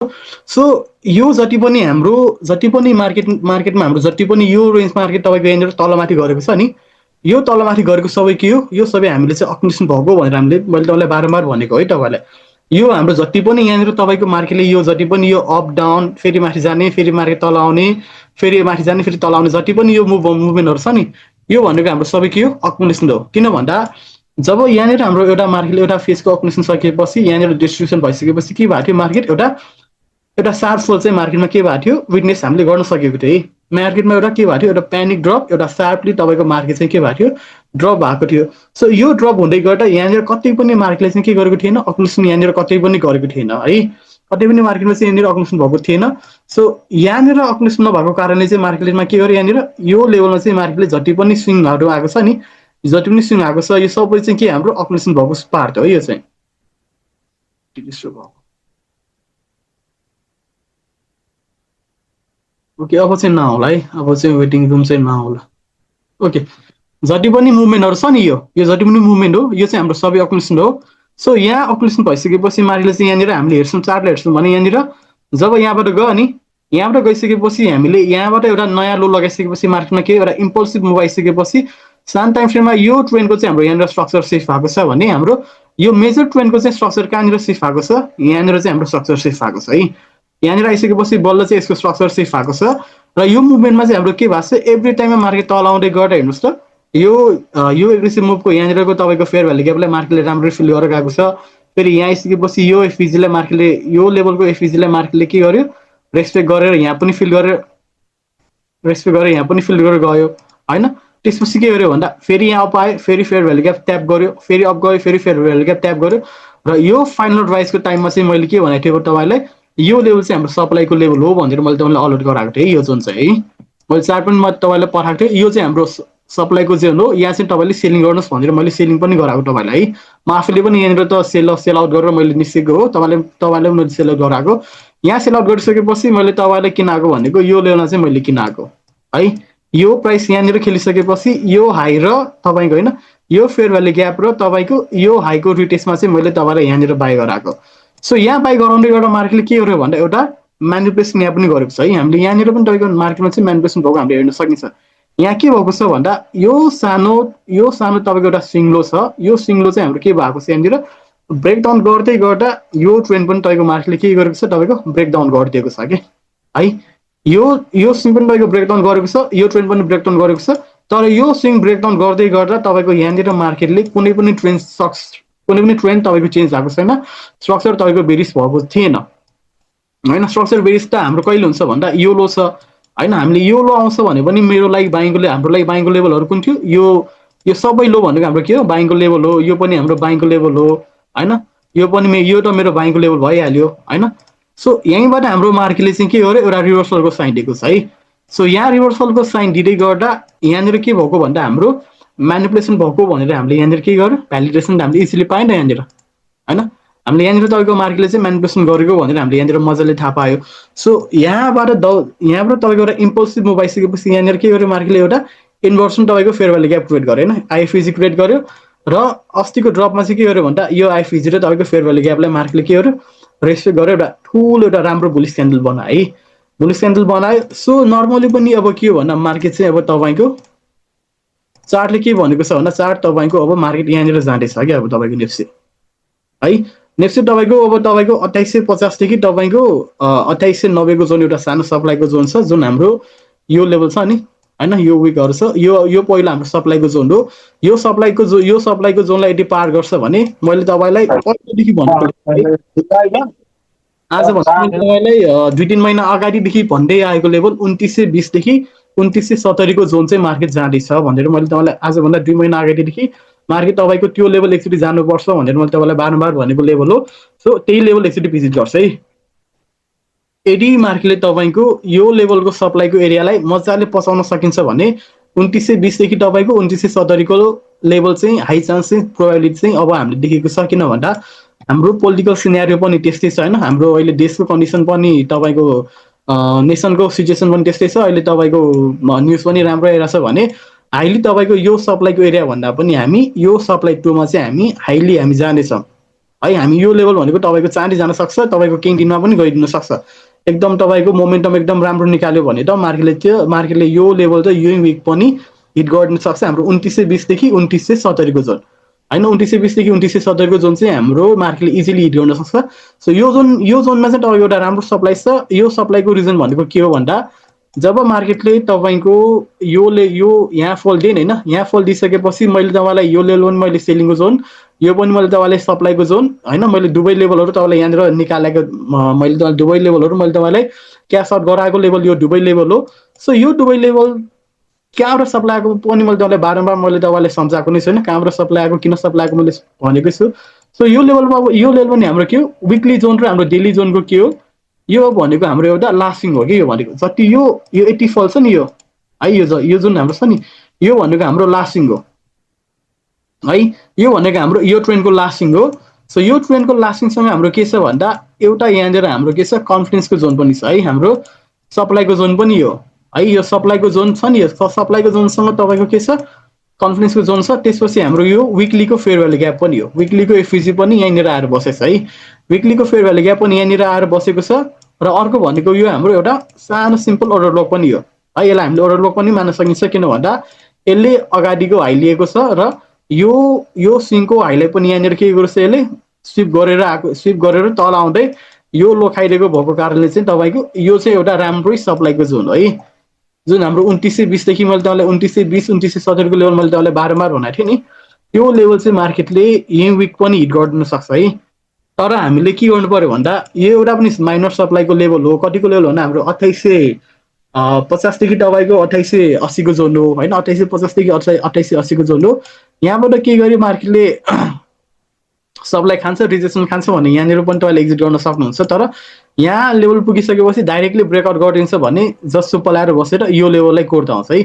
So यो जति पनि मार्केटमा हाम्रो जति पनि यो रेन्ज मार्केट तपाईँको यहाँनिर तलमाथि गरेको छ नि, यो तलमाथि गरेको सबै के हो, यो सबै हामीले चाहिँ अक्मुलेसन भएको भनेर मैले तपाईँलाई बारम्बार भनेको है तपाईँलाई। यो हाम्रो जति पनि यहाँनिर तपाईँको मार्केटले यो जति पनि यो अप डाउन फेरि माथि जाने फेरि मार्केट तल आउने फेरि माथि जाने फेरि तल आउने जति पनि यो मुभमेन्टहरू छ नि, यो भनेको हाम्रो सबै के हो, अक्मुलेसन हो। किन भन्दा जब यहाँनिर हाम्रो एउटा मार्केटले एउटा फेजको अक्मुलेसन सकिएपछि यहाँनिर डिस्ट्रिब्युसन भइसकेपछि के भएको थियो, मार्केट एउटा सार्प फल चाहिँ मार्केटमा के भएको थियो, विटनेस हामीले गर्न सकेको थियो है। मार्केटमा एउटा के भएको थियो, एउटा प्यानिक ड्रप, एउटा सार्पली तपाईँको मार्केट चाहिँ के भएको थियो, ड्रप भएको थियो। सो यो ड्रप हुँदै गर्दा यहाँनिर कतै पनि मार्केटले चाहिँ के गरेको थिएन, अक्मुलेसन यहाँनिर कतै पनि गरेको थिएन है, कतै पनि मार्केटमा चाहिँ यहाँनिर अक्मुलेसन भएको थिएन। सो यहाँनिर अक्मुलेसन नभएको कारणले चाहिँ मार्केटमा के गर्यो, यहाँनिर यो लेभलमा चाहिँ मार्केटले जति पनि स्विङहरू आएको छ नि, जति पनि स्विङ आएको छ यो सबै चाहिँ के हाम्रो अक्मुलेसन भएको पार्ट हो यो चाहिँ। ओके, अब चाहिँ नहोला है, अब चाहिँ वेटिङ रुम चाहिँ नहोला। ओके, जति पनि मुभमेन्टहरू छ नि, यो जति पनि मुभमेन्ट हो यो चाहिँ हाम्रो सबै अक्मुलेसन हो। सो यहाँ अक्मुलेसन भइसकेपछि मार्केटले चाहिँ यहाँनिर हामीले हेर्छौँ, चार्टले हेर्छौँ भने यहाँनिर जब यहाँबाट गयो नि, यहाँबाट गइसकेपछि हामीले यहाँबाट एउटा नयाँ लो लगाइसकेपछि मार्केटमा के एउटा इम्पल्सिभ मुभ आइसकेपछि सानो टाइम फ्रेममा यो ट्रेन्डको चाहिँ हाम्रो यहाँनिर स्ट्रक्चर सिफ्ट भएको छ भने हाम्रो यो मेजर ट्रेन्डको चाहिँ स्ट्रक्चर कहाँनिर सिफ्ट भएको छ, यहाँनिर चाहिँ हाम्रो स्ट्रक्चर सिफ्ट भएको छ है। यहाँनिर आइसकेपछि बल्ल चाहिँ यसको स्ट्रक्चर सिफ्ट भएको छ र यो मुभमेन्टमा चाहिँ हाम्रो के भएको छ, एभ्री टाइममा मार्केट तल आउँदै गर्दा हेर्नुहोस् त यो एग्रेसिभ मुभको यहाँनिरको तपाईँको फेयर भ्यालु ग्यापलाई मार्केटले राम्ररी फिल गरेर गएको छ। फेरि यहाँ आइसकेपछि यो एफइजीलाई मार्केटले यो लेभलको एफइजीलाई मार्केटले के गर्यो, रेस्पेक्ट गरेर यहाँ पनि फिल गरेर यहाँ पनि फिल गरेर गयो होइन। त्यसपछि के गर्यो भन्दा फेरि यहाँ अप आयो, फेरि फेयर भ्यालु ग्याप ट्याप गर्यो, फेरि अप गयो, फेरि फेयर भ्यालु ग्याप ट्याप गर्यो र यो फाइनल राइजको टाइममा चाहिँ मैले के भनेको थिएँ तपाईँलाई, यो लेभल चाहिँ हाम्रो सप्लाईको लेभल हो भनेर मैले तपाईँलाई अलर्ट गराएको थिएँ। यो जुन चाहिँ है मैले चार्ट पनि म तपाईँलाई पठाएको थिएँ, यो चाहिँ हाम्रो सप्लाईको जोन हो, यहाँ चाहिँ तपाईँले सेलिङ गर्नुहोस् भनेर मैले सेलिङ पनि गराएको तपाईँलाई है। म आफूले पनि यहाँनिर त सेल आउट गरेर मैले निस्केको हो, तपाईँलाई मैले सेल आउट गराएको। यहाँ सेल आउट गरिसकेपछि मैले तपाईँलाई किन आएको भनेको यो लेभलमा चाहिँ मैले किन आएको है। यो प्राइस यहाँनिर खेलिसकेपछि यो हाई र तपाईँको होइन यो फेयर भ्यालु ग्याप र तपाईँको यो हाईको रिटेस्टमा चाहिँ मैले तपाईँलाई यहाँनिर बाई गराएको। सो यहाँ बाई गराउँदै गर्दा मार्केटले के गर्यो भन्दा एउटा म्यानिपुलेसन यहाँ पनि गरेको छ है। हामीले यहाँनिर पनि तपाईँको मार्केटमा चाहिँ म्यानिपुलेसन भएको हामीले हेर्न सकिन्छ। यहाँ के भएको छ भन्दा यो सानो तपाईँको एउटा सिङ्लो छ, यो सिङ्लो चाहिँ हाम्रो के भएको छ, यहाँनिर ब्रेकडाउन गर्दै गर्दा यो ट्रेन्ड पनि तपाईँको मार्केटले के गरेको छ, तपाईँको ब्रेकडाउन गरिदिएको छ कि है। यो स्विङ पनि तपाईँको ब्रेकडाउन गरेको छ, यो ट्रेन्ड पनि ब्रेकडाउन गरेको छ। तर यो स्विङ ब्रेकडाउन गर्दै गर्दा तपाईँको यहाँनिर मार्केटले कुनै पनि ट्रेन्ड तपाईँको चेन्ज भएको छैन, स्ट्रक्चर तपाईँको बेरिस भएको थिएन होइन। स्ट्रक्चर बेरिस त हाम्रो कहिले हुन्छ भन्दा यो लो छ होइन, हामीले यो लो आउँछ भने पनि हाम्रो लागि बाइङको लेभलहरू कुन थियो, यो सबै लो भनेको हाम्रो के हो, बाइङको लेभल हो। यो पनि हाम्रो बाइङको लेभल हो होइन, यो त मेरो बाइङको लेभल भइहाल्यो होइन। सो यहीँबाट हाम्रो मार्केटले चाहिँ के गर्यो, एउटा रिभर्सलको साइन दिएको छ है। सो यहाँ रिभर्सलको साइन दिँदै गर्दा यहाँनिर के भएको भन्दा हाम्रो म्यानिपुलेसन भएको भनेर हामीले यहाँनिर के गर्यो, भ्यालिडेसन हामीले इजिली पाएन यहाँनिर होइन। हामीले यहाँनिर तपाईँको मार्केटले चाहिँ म्यानिपुलेसन गरेको भनेर हामीले यहाँनिर मजाले थाहा पायो। सो यहाँबाट तपाईँको एउटा इम्पल्सिभ मुभ आइसकेपछि यहाँनिर के गर्यो, मार्केटले एउटा इन्भर्सन तपाईँको फेयर भ्यालु ग्याप क्रिएट गर्यो होइन, आइएफइजी क्रिएट गर्यो र अस्तिको ड्रपमा चाहिँ के गर्यो भन्दा यो आइएफइजी र तपाईँको फेयर भ्यालु ग्यापलाई मार्केटले के गर्यो, रेस्पेक्ट गरेर एउटा ठुलो एउटा राम्रो बुलिस क्यान्डल बनायो है, बुलिस क्यान्डल बनायो। सो नर्मली पनि अब के हो भन्दा मार्केट चाहिँ अब तपाईँको चार्टले के भनेको छ भन्दा चार्ट तपाईँको अब मार्केट यहाँनिर जाँदैछ कि अब तपाईँको नेप्से है। नेप्से तपाईँको अब तपाईँको 2850 देखि तपाईँको 2890 को जोन एउटा सानो सप्लाईको जोन छ, जुन हाम्रो यो लेभल छ नि होइन, यो विकहरू छ, यो पहिला हाम्रो सप्लाईको जोन हो। यो सप्लाईको जोनलाई यदि पार गर्छ भने मैले तपाईँलाई पहिलेदेखि भनेको, आज तपाईँलाई 2-3 महिना अगाडिदेखि भन्दै आएको लेभल 2920 देखि 2970 को जोन चाहिँ मार्केट जाँदैछ भनेर मैले तपाईँलाई आजभन्दा 2 महिना अगाडिदेखि मार्केट तपाईँको त्यो लेभल एकचोटि जानुपर्छ भनेर मैले तपाईँलाई बारम्बार भनेको लेभल हो। सो त्यही लेभल एकचोटि भिजिट गर्छ है। यदि मार्केटले तपाईँको यो लेभलको सप्लाईको एरियालाई मजाले पचाउन सकिन्छ भने 2920 देखि तपाईँको 2970 को लेभल चाहिँ हाई चान्स चाहिँ प्रोबेबिलिटी चाहिँ अब हामीले देखेको छ। किन भन्दा हाम्रो पोलिटिकल सिनेरियो पनि त्यस्तै छ होइन, हाम्रो अहिले देशको कन्डिसन पनि तपाईँको नेसनको सिचुएसन पनि त्यस्तै छ। अहिले तपाईँको न्युज पनि राम्रो आइरहेको छ भने हाइली तपाईँको यो सप्लाईको एरिया भन्दा पनि हामी यो सप्लाई 2 मा चाहिँ हामी हाइली जानेछौँ है। हामी यो लेभल भनेको तपाईँको चाँडी जान सक्छ, तपाईँको केही दिनमा पनि गइदिन सक्छ। एकदम तपाईँको मोमेन्टम एकदम राम्रो निकाल्यो भने त मार्केटले यो लेभल चाहिँ यो विक पनि हिट गर्न सक्छ। हाम्रो 2920 देखि 2970 को जोन होइन, 2920 देखि 2970 को जोन चाहिँ हाम्रो मार्केटले इजिली हिट गर्न सक्छ। सो यो जोनमा चाहिँ तपाईँको एउटा राम्रो सप्लाई छ। यो सप्लाईको रिजन भनेको के हो भन्दा, जब मार्केटले तपाईँको यो यहाँ फल दिएन होइन, यहाँ फल दिइसकेपछि मैले तपाईँलाई यो लेभल पनि मैले सेलिङको जोन, यो पनि मैले तपाईँलाई सप्लाईको जोन होइन, मैले दुवै लेभलहरू तपाईँलाई यहाँनिर निकालेको, मैले तपाईँलाई दुवै लेभलहरू मैले तपाईँलाई क्यास आउट गराएको लेभल यो दुवै लेभल हो। सो यो दुवै लेभल कहाँबाट सप्लाई आएको पनि मैले तपाईँलाई बारम्बार मैले तपाईँलाई सम्झाएको नै छु होइन, कहाँबाट सप्लाई आएको, किन सप्लाई आएको मैले भनेकै छु। सो यो लेभलमा यो लेभल पनि हाम्रो के हो, विकली जोन र हाम्रो डेली जोनको के हो, यो भनेको हाम्रो एउटा लास्टिङ हो कि यो भनेको जति यो 80 फल छ नि यो है, यो जुन हाम्रो छ नि यो भनेको हाम्रो लास्टिङ हो है, यो भनेको हाम्रो यो ट्रेन्डको लास्टिङ हो। सो यो ट्रेन्डको लास्टिङसँग हाम्रो के छ भन्दा, एउटा यहाँनिर हाम्रो के छ, कन्फिडेन्सको जोन पनि छ है, हाम्रो सप्लाईको जोन पनि हो है, यो सप्लाईको जोन छ नि, सप्लाईको जोनसँग तपाईँको के छ, कन्फिडेन्सको जोन छ। त्यसपछि हाम्रो यो विकलीको फेयर भ्यालु ग्याप पनि हो, विकलीको एफिजी पनि यहाँनिर आएर बसेछ है, विकलीको फेयर भ्यालु ग्याप पनि यहाँनिर आएर बसेको छ। र अर्को भनेको यो हाम्रो एउटा सानो सिम्पल अर्डर ब्लक पनि हो है, यसलाई हामीले अर्डर ब्लक पनि मान्न सकिन्छ, किन भन्दा यसले अगाडिको हाई लिएको छ र यो स्विङको हाईलाई पनि यहाँनिर के गर्छ, यसले स्विप गरेर तल आउँदै यो लो खाइदिएको भएको कारणले चाहिँ तपाईँको यो चाहिँ एउटा राम्रै सप्लाईको जोन हो है, जुन हाम्रो 2920 देखि मैले तपाईँलाई 2920 2970 को लेभल मैले तपाईँलाई बारम्बार भनेको थिएँ नि, त्यो लेभल चाहिँ मार्केटले यही विक पनि हिट गर्न सक्छ है। तर हामीले के गर्नु पर्यो भन्दा, यो एउटा पनि माइनर सप्लाईको लेभल हो। कतिको लेभल भन्दा हाम्रो 2850 देखि तपाईँको 2880 को जोन हो होइन, 2850 देखि 2880 को जोन हो। यहाँबाट के गर्यो मार्केटले सप्लाई खान्छ, रिजेक्सन खान्छ भने यहाँनिर पनि तपाईँले एक्जिट गर्न सक्नुहुन्छ। तर यहाँ लेभल पुगिसकेपछि डाइरेक्टली ब्रेकआउट गरिदिन्छ भने जसो पलाएर बसेर यो लेभललाई कोर्दा आउँछ है।